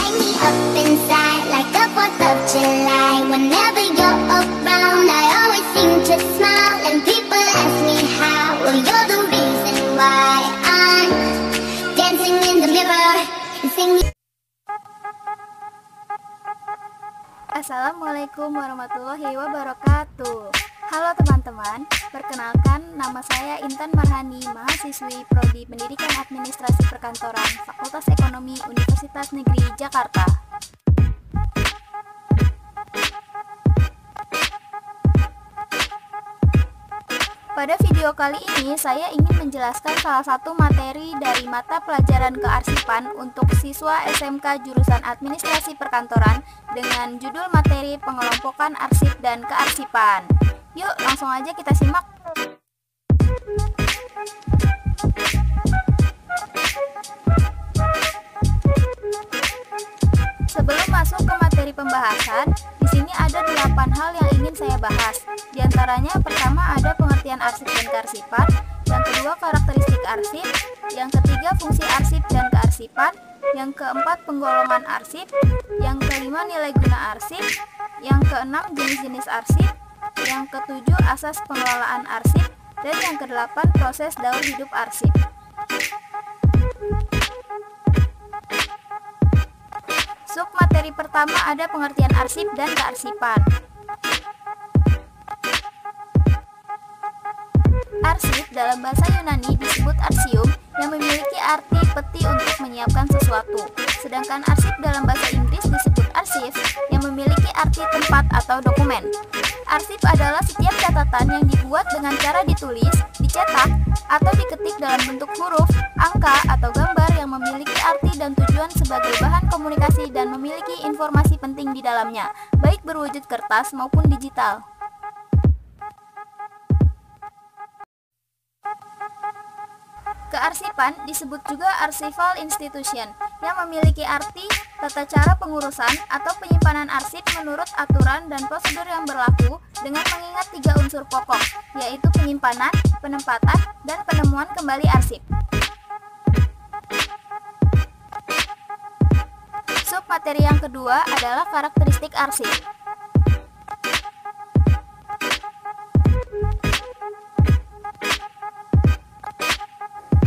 light me up inside like the 4th of July. Whenever you're around, I always seem to smile, and people ask me how. Well, you're the reason why I'm dancing in the mirror and singing. Assalamualaikum warahmatullahi wabarakatuh. Halo teman-teman, perkenalkan nama saya Intan Marhani, mahasiswi Prodi Pendidikan Administrasi Perkantoran Fakultas Ekonomi Universitas Negeri Jakarta. Pada video kali ini saya ingin menjelaskan salah satu materi dari mata pelajaran kearsipan untuk siswa SMK jurusan Administrasi Perkantoran dengan judul materi pengelompokan arsip dan kearsipan. Yuk langsung aja kita simak. Sebelum masuk ke materi pembahasan, di sini ada 8 hal yang ingin saya bahas. Di antaranya pertama ada pengertian arsip dan kearsipan, yang kedua karakteristik arsip, yang ketiga fungsi arsip dan kearsipan, yang keempat penggolongan arsip, yang kelima nilai guna arsip, yang keenam jenis-jenis arsip, yang ketujuh asas pengelolaan arsip, dan yang kedelapan proses daur hidup arsip. Sub materi pertama ada pengertian arsip dan kearsipan. Arsip dalam bahasa Yunani disebut arsium yang memiliki arti peti untuk menyiapkan sesuatu. Sedangkan arsip dalam bahasa Inggris disebut archive yang memiliki arti tempat atau dokumen. Arsip adalah setiap catatan yang dibuat dengan cara ditulis, dicetak, atau diketik dalam bentuk huruf, angka, atau gambar yang memiliki arti dan tujuan sebagai bahan komunikasi dan memiliki informasi penting di dalamnya, baik berwujud kertas maupun digital. Kearsipan disebut juga archival institution yang memiliki arti tata cara pengurusan atau penyimpanan arsip menurut aturan dan prosedur yang berlaku dengan mengingat 3 unsur pokok, yaitu penyimpanan, penempatan, dan penemuan kembali arsip. Sub materi yang kedua adalah karakteristik arsip.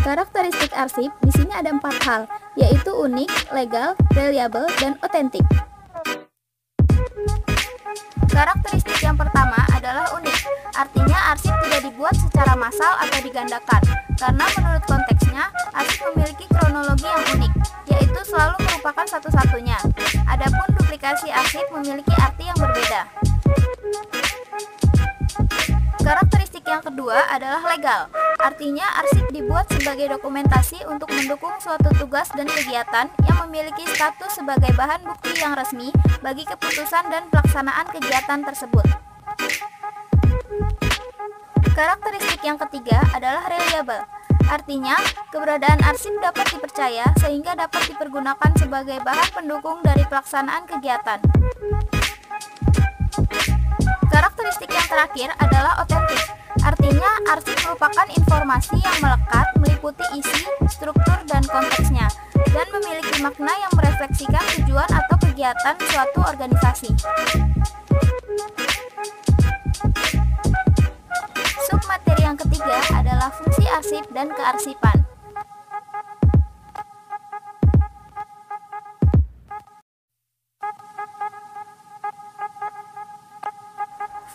Karakteristik arsip di sini ada 4 hal, yaitu unik, legal, reliable, dan otentik. Karakteristik yang pertama adalah unik, artinya arsip tidak dibuat secara massal atau digandakan, karena menurut konteksnya, arsip memiliki kronologi yang unik, yaitu selalu merupakan satu-satunya. Adapun duplikasi arsip memiliki arti yang berbeda. Karakteristik yang kedua adalah legal, artinya arsip dibuat sebagai dokumentasi untuk mendukung suatu tugas dan kegiatan yang memiliki status sebagai bahan bukti yang resmi bagi keputusan dan pelaksanaan kegiatan tersebut. Karakteristik yang ketiga adalah reliable, artinya keberadaan arsip dapat dipercaya sehingga dapat dipergunakan sebagai bahan pendukung dari pelaksanaan kegiatan. Karakteristik yang terakhir adalah otentik, artinya arsip merupakan informasi yang melekat meliputi isi, struktur, dan konteksnya, dan memiliki makna yang merefleksikan tujuan atau kegiatan suatu organisasi. Submateri yang ketiga adalah fungsi arsip dan kearsipan.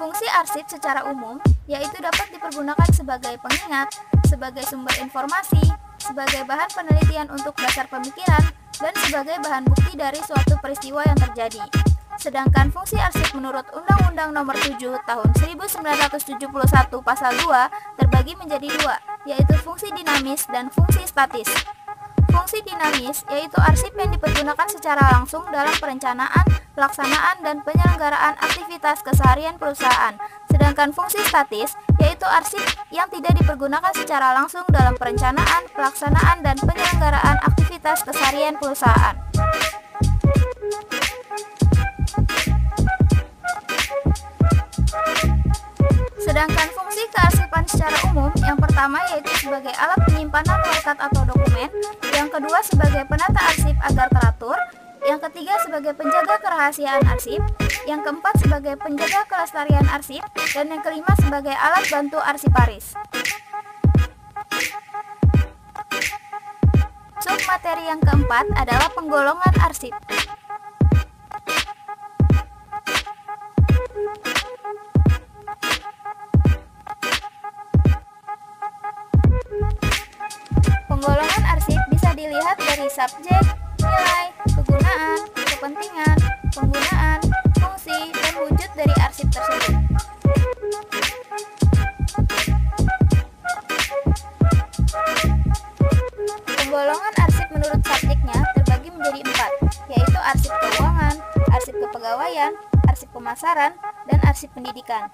Fungsi arsip secara umum yaitu dapat dipergunakan sebagai pengingat, sebagai sumber informasi, sebagai bahan penelitian untuk dasar pemikiran, dan sebagai bahan bukti dari suatu peristiwa yang terjadi. Sedangkan fungsi arsip menurut Undang-Undang Nomor 7 Tahun 1971 Pasal 2 terbagi menjadi 2, yaitu fungsi dinamis dan fungsi statis. Fungsi dinamis yaitu arsip yang dipergunakan secara langsung dalam perencanaan, pelaksanaan, dan penyelenggaraan aktivitas keseharian perusahaan. Sedangkan fungsi statis yaitu arsip yang tidak dipergunakan secara langsung dalam perencanaan, pelaksanaan, dan penyelenggaraan aktivitas keseharian perusahaan. Sedangkan fungsi kearsipan secara umum, yang pertama yaitu sebagai alat penyimpanan rekat atau dokumen, yang kedua sebagai penata arsip agar teratur, yang ketiga sebagai penjaga kerahasiaan arsip, yang keempat sebagai penjaga kelestarian arsip, dan yang kelima sebagai alat bantu arsiparis. Submateri yang keempat adalah penggolongan arsip. Penggolongan arsip bisa dilihat dari subjek, nilai, kegunaan, kepentingan, penggunaan, fungsi, dan wujud dari arsip tersebut. Penggolongan arsip menurut subjeknya terbagi menjadi 4, yaitu arsip keuangan, arsip kepegawaian, arsip pemasaran, dan arsip pendidikan.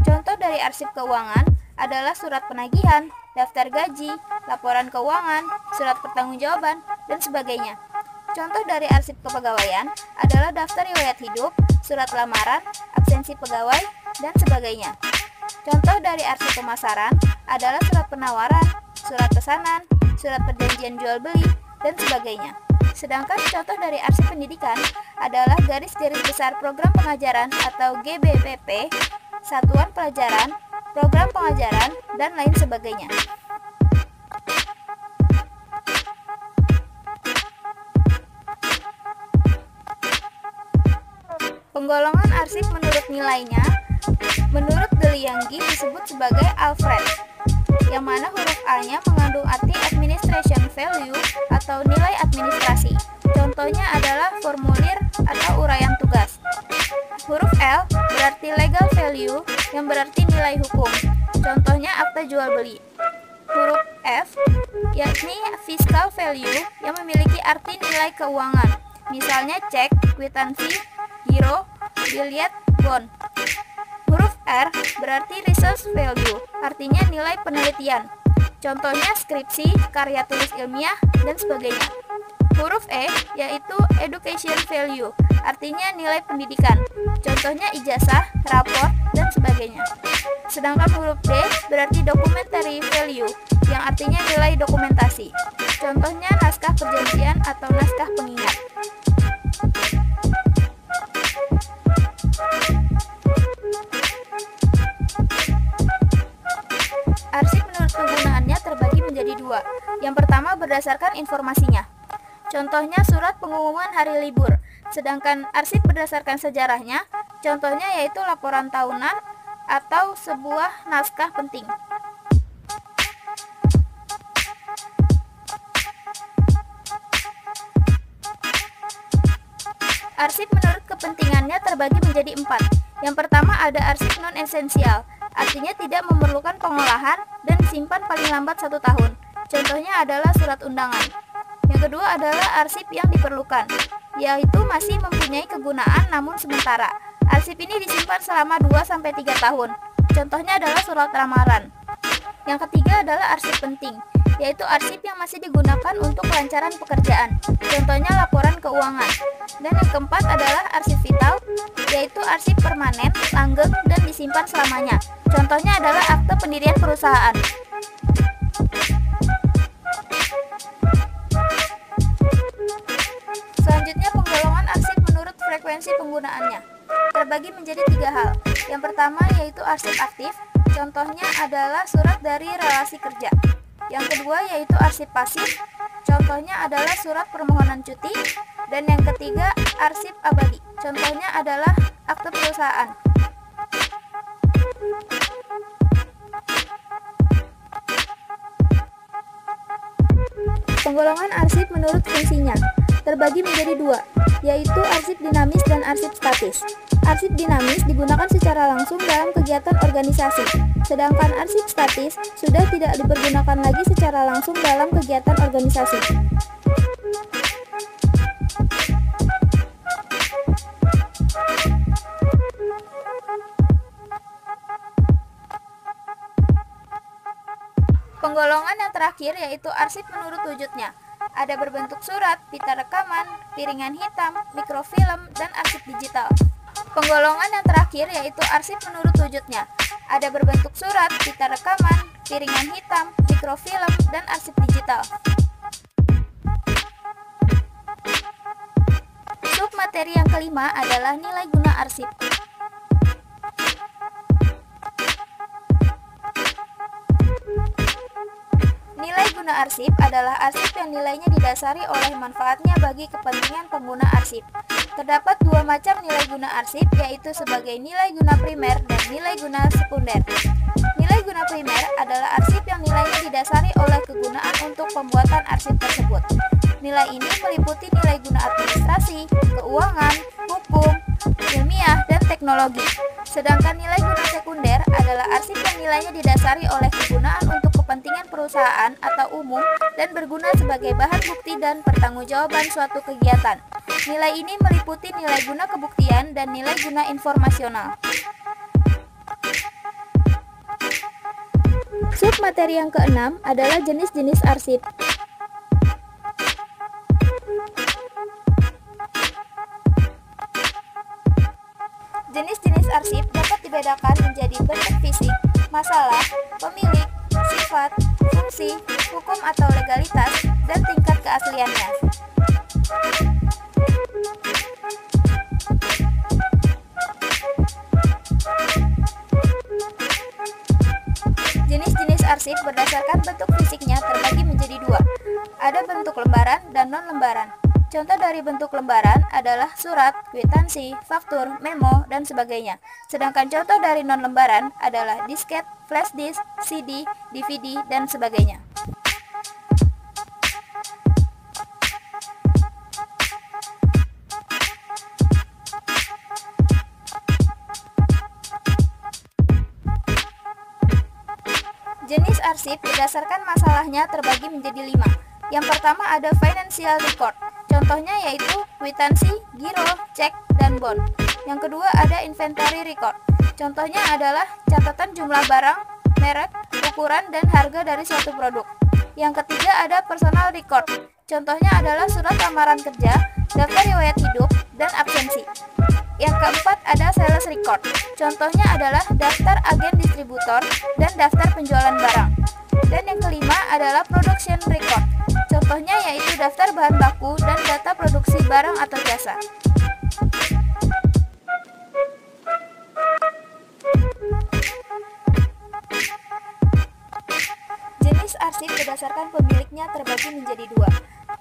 Contoh dari arsip keuangan adalah surat penagihan, daftar gaji, laporan keuangan, surat pertanggungjawaban, dan sebagainya. Contoh dari arsip kepegawaian adalah daftar riwayat hidup, surat lamaran, absensi pegawai, dan sebagainya. Contoh dari arsip pemasaran adalah surat penawaran, surat pesanan, surat perjanjian jual beli, dan sebagainya. Sedangkan contoh dari arsip pendidikan adalah garis-garis besar program pengajaran atau GBPP, satuan pelajaran, program pengajaran, dan lain sebagainya. Penggolongan arsip menurut nilainya, menurut De Lianggi disebut sebagai Alfred, yang mana huruf A-nya mengandung arti administration value atau nilai administrasi. Contohnya adalah formulir atau uraian tugas. Huruf L berarti legal value, yang berarti nilai hukum. Contohnya akta jual beli. Huruf F yakni fiscal value, yang memiliki arti nilai keuangan. Misalnya cek, kwitansi, giro, biliet, bond. Huruf R berarti research value, artinya nilai penelitian. Contohnya skripsi, karya tulis ilmiah, dan sebagainya. Huruf E yaitu education value, artinya nilai pendidikan. Contohnya ijazah, rapor, dan sebagainya. Sedangkan huruf D berarti documentary value, yang artinya nilai dokumentasi. Contohnya naskah perjanjian atau naskah pengingat. Arsip menurut kegunaannya terbagi menjadi 2. Yang pertama berdasarkan informasinya. Contohnya surat pengumuman hari libur. Sedangkan arsip berdasarkan sejarahnya, contohnya yaitu laporan tahunan atau sebuah naskah penting. Arsip menurut kepentingannya terbagi menjadi 4. Yang pertama ada arsip non-esensial, artinya tidak memerlukan pengolahan dan disimpan paling lambat 1 tahun. Contohnya adalah surat undangan. Yang kedua adalah arsip yang diperlukan, yaitu masih mempunyai kegunaan namun sementara. Arsip ini disimpan selama 2-3 tahun. Contohnya adalah surat lamaran. Yang ketiga adalah arsip penting, yaitu arsip yang masih digunakan untuk kelancaran pekerjaan. Contohnya laporan keuangan. Dan yang keempat adalah arsip vital, yaitu arsip permanen, langgeng, dan disimpan selamanya. Contohnya adalah akte pendirian perusahaan. Selanjutnya penggolongan arsip menurut frekuensi penggunaannya. Terbagi menjadi 3 hal. Yang pertama yaitu arsip aktif, contohnya adalah surat dari relasi kerja. Yang kedua yaitu arsip pasif, contohnya adalah surat permohonan cuti. Dan yang ketiga arsip abadi, contohnya adalah akte perusahaan. Penggolongan arsip menurut fungsinya terbagi menjadi 2, yaitu arsip dinamis dan arsip statis. Arsip dinamis digunakan secara langsung dalam kegiatan organisasi, sedangkan arsip statis sudah tidak dipergunakan lagi secara langsung dalam kegiatan organisasi. Penggolongan yang terakhir yaitu arsip menurut wujudnya. Ada berbentuk surat, pita rekaman, piringan hitam, mikrofilm, dan arsip digital. Penggolongan yang terakhir yaitu arsip menurut wujudnya. Ada berbentuk surat, pita rekaman, piringan hitam, mikrofilm, dan arsip digital. materi yang kelima adalah nilai guna arsip. Nilai guna arsip adalah arsip yang nilainya didasari oleh manfaatnya bagi kepentingan pengguna arsip. Terdapat dua macam nilai guna arsip, yaitu sebagai nilai guna primer dan nilai guna sekunder. Nilai guna primer adalah arsip yang nilainya didasari oleh kegunaan untuk pembuatan arsip tersebut. Nilai ini meliputi nilai guna administrasi, keuangan, hukum, ilmiah, dan teknologi. Sedangkan nilai guna sekunder adalah arsip yang nilainya didasari oleh kegunaan untuk kepentingan perusahaan atau umum dan berguna sebagai bahan bukti dan pertanggungjawaban suatu kegiatan. Nilai ini meliputi nilai guna kebuktian dan nilai guna informasional. Submateri yang keenam adalah jenis-jenis arsip. Jenis-jenis arsip dapat dibedakan menjadi bentuk fisik, masalah, pemilik, sifat, fungsi, hukum atau legalitas, dan tingkat keasliannya. Jenis-jenis arsip berdasarkan bentuk fisiknya terbagi menjadi dua. Ada bentuk lembaran dan non-lembaran. Contoh dari bentuk lembaran adalah surat, kwitansi, faktur, memo, dan sebagainya. Sedangkan contoh dari non-lembaran adalah disket, flash disk, CD, DVD, dan sebagainya. Jenis arsip berdasarkan masalahnya terbagi menjadi 5. Yang pertama ada financial record. Contohnya yaitu kwitansi, giro, cek, dan bond. Yang kedua ada inventory record. Contohnya adalah catatan jumlah barang, merek, ukuran, dan harga dari suatu produk. Yang ketiga ada personal record. Contohnya adalah surat lamaran kerja, daftar riwayat hidup, dan absensi. Yang keempat ada sales record. Contohnya adalah daftar agen distributor dan daftar penjualan barang. Dan yang kelima adalah production record. Contohnya yaitu daftar bahan baku dan data produksi barang atau jasa. Jenis arsip berdasarkan pemiliknya terbagi menjadi 2.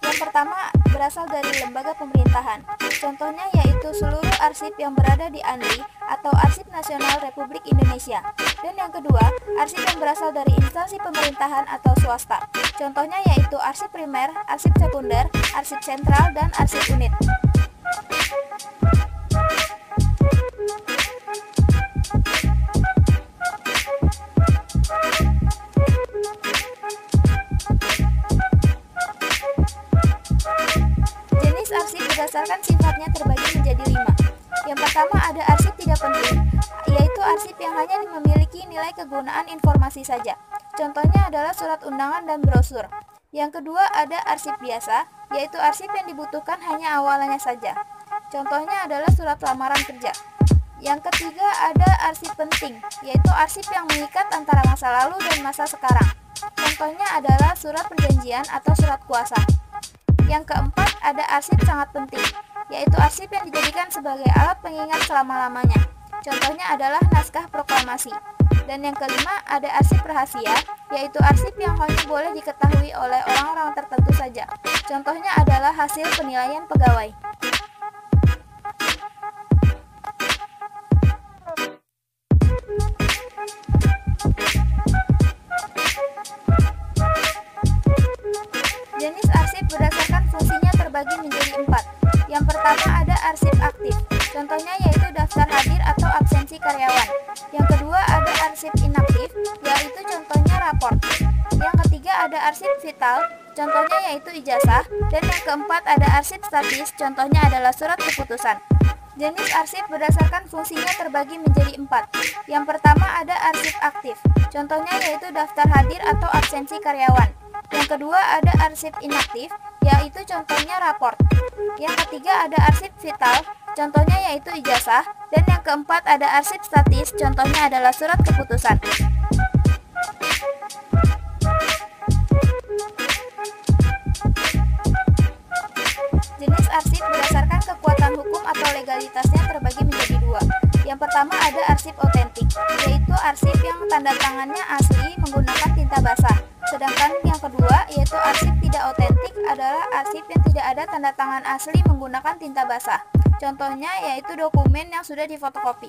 Yang pertama berasal dari lembaga pemerintahan. Contohnya yaitu seluruh arsip yang berada di ANRI atau Arsip Nasional Republik Indonesia. Dan yang kedua, arsip yang berasal dari instansi pemerintahan atau swasta. Contohnya yaitu arsip primer, arsip sekunder, arsip sentral, dan arsip unit. Jenis arsip berdasarkan sifatnya terbagi menjadi 5. Yang pertama ada arsip tidak penting, yaitu arsip yang hanya memiliki nilai kegunaan informasi saja. Contohnya adalah surat undangan dan brosur. Yang kedua ada arsip biasa, yaitu arsip yang dibutuhkan hanya awalnya saja. Contohnya adalah surat lamaran kerja. Yang ketiga ada arsip penting, yaitu arsip yang mengikat antara masa lalu dan masa sekarang. Contohnya adalah surat perjanjian atau surat kuasa. Yang keempat ada arsip sangat penting, yaitu arsip yang dijadikan sebagai alat pengingat selama-lamanya. Contohnya adalah naskah proklamasi. Dan yang kelima ada arsip rahasia, yaitu arsip yang hanya boleh diketahui oleh orang-orang tertentu saja. Contohnya adalah hasil penilaian pegawai. Jenis arsip berdasarkan fungsinya terbagi menjadi 4. Yang pertama ada arsip aktif. Contohnya yaitu daftar hadir atau absensi karyawan. Yang kedua ada arsip inaktif, yaitu contohnya raport. Yang ketiga ada arsip vital, contohnya yaitu ijazah. Dan yang keempat ada arsip statis, contohnya adalah surat keputusan. Jenis arsip berdasarkan fungsinya terbagi menjadi 4. Yang pertama ada arsip aktif. Contohnya yaitu daftar hadir atau absensi karyawan. Yang kedua ada arsip inaktif, yaitu contohnya raport. Yang ketiga ada arsip vital, contohnya yaitu ijazah. Dan yang keempat ada arsip statis, contohnya adalah surat keputusan. Jenis arsip berdasarkan kekuatan hukum legalitasnya terbagi menjadi dua. Yang pertama ada arsip otentik, yaitu arsip yang tanda tangannya asli menggunakan tinta basah. Sedangkan yang kedua, yaitu arsip tidak otentik, adalah arsip yang tidak ada tanda tangan asli menggunakan tinta basah. Contohnya yaitu dokumen yang sudah difotokopi.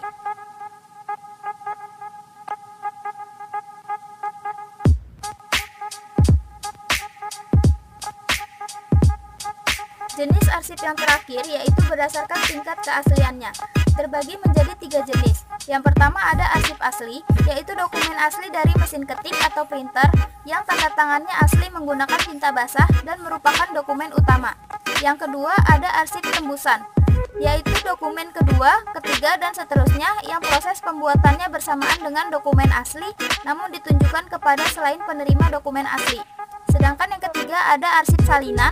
Jenis arsip yang terakhir yaitu berdasarkan tingkat keasliannya, terbagi menjadi 3 jenis. Yang pertama ada arsip asli, yaitu dokumen asli dari mesin ketik atau printer yang tanda tangannya asli menggunakan tinta basah dan merupakan dokumen utama. Yang kedua ada arsip tembusan, yaitu dokumen kedua, ketiga, dan seterusnya yang proses pembuatannya bersamaan dengan dokumen asli namun ditunjukkan kepada selain penerima dokumen asli. Sedangkan yang ketiga ada arsip salinan,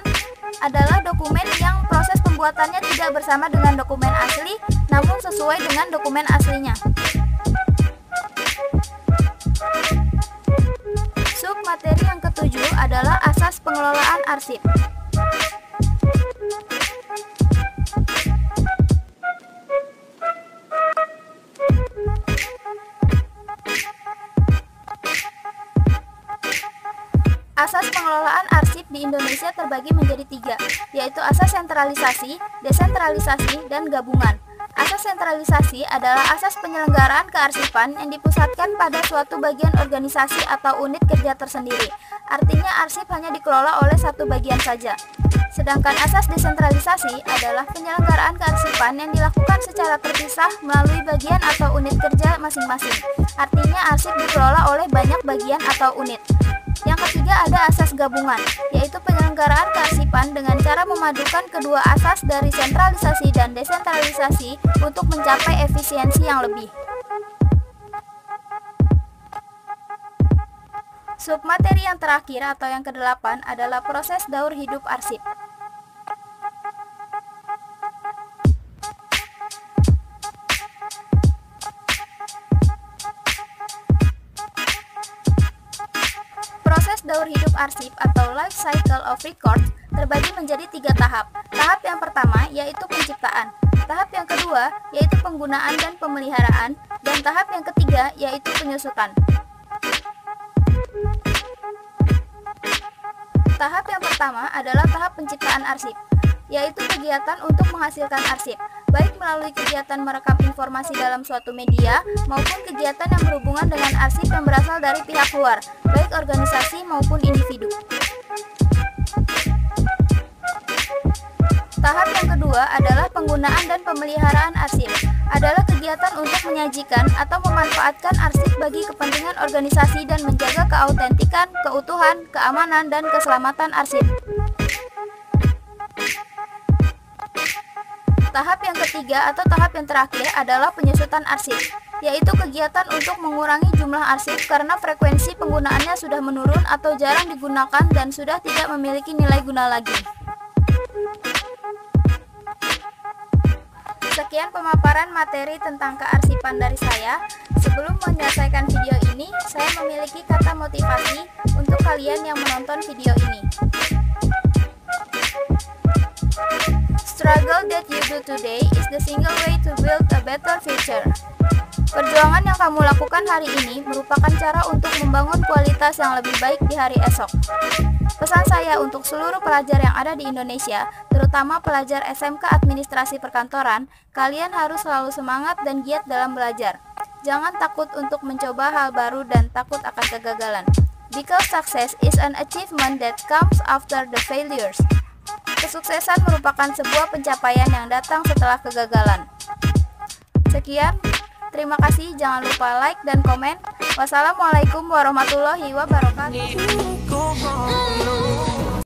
adalah dokumen yang proses pembuatannya tidak bersama dengan dokumen asli namun sesuai dengan dokumen aslinya. Submateri yang ketujuh adalah asas pengelolaan arsip. Asas pengelolaan arsip di Indonesia terbagi menjadi 3, yaitu asas sentralisasi, desentralisasi, dan gabungan. Asas sentralisasi adalah asas penyelenggaraan kearsipan yang dipusatkan pada suatu bagian organisasi atau unit kerja tersendiri. Artinya arsip hanya dikelola oleh satu bagian saja. Sedangkan asas desentralisasi adalah penyelenggaraan kearsipan yang dilakukan secara terpisah melalui bagian atau unit kerja masing-masing. Artinya arsip dikelola oleh banyak bagian atau unit. Yang ketiga ada asas gabungan, yaitu penyelenggaraan kearsipan dengan cara memadukan kedua asas dari sentralisasi dan desentralisasi untuk mencapai efisiensi yang lebih. Submateri yang terakhir atau yang kedelapan adalah proses daur hidup arsip. Daur hidup arsip atau life cycle of records terbagi menjadi 3 tahap. Tahap yang pertama yaitu penciptaan, tahap yang kedua yaitu penggunaan dan pemeliharaan, dan tahap yang ketiga yaitu penyusutan. Tahap yang pertama adalah tahap penciptaan arsip, yaitu kegiatan untuk menghasilkan arsip, baik melalui kegiatan merekam informasi dalam suatu media maupun kegiatan yang berhubungan dengan arsip yang berasal dari pihak luar, baik organisasi maupun individu. Tahap yang kedua adalah penggunaan dan pemeliharaan arsip, adalah kegiatan untuk menyajikan atau memanfaatkan arsip bagi kepentingan organisasi dan menjaga keautentikan, keutuhan, keamanan, dan keselamatan arsip. Tahap yang ketiga atau tahap yang terakhir adalah penyusutan arsip, yaitu kegiatan untuk mengurangi jumlah arsip karena frekuensi penggunaannya sudah menurun atau jarang digunakan dan sudah tidak memiliki nilai guna lagi. Sekian pemaparan materi tentang kearsipan dari saya. Sebelum menyelesaikan video ini, saya memiliki kata motivasi untuk kalian yang menonton video ini. Struggle that you do today is the single way to build a better future. Perjuangan yang kamu lakukan hari ini merupakan cara untuk membangun kualitas yang lebih baik di hari esok. Pesan saya untuk seluruh pelajar yang ada di Indonesia, terutama pelajar SMK Administrasi Perkantoran, kalian harus selalu semangat dan giat dalam belajar. Jangan takut untuk mencoba hal baru dan takut akan kegagalan. Because success is an achievement that comes after the failures. Kesuksesan merupakan sebuah pencapaian yang datang setelah kegagalan. Sekian, terima kasih. Jangan lupa like dan komen. Wassalamualaikum warahmatullahi wabarakatuh.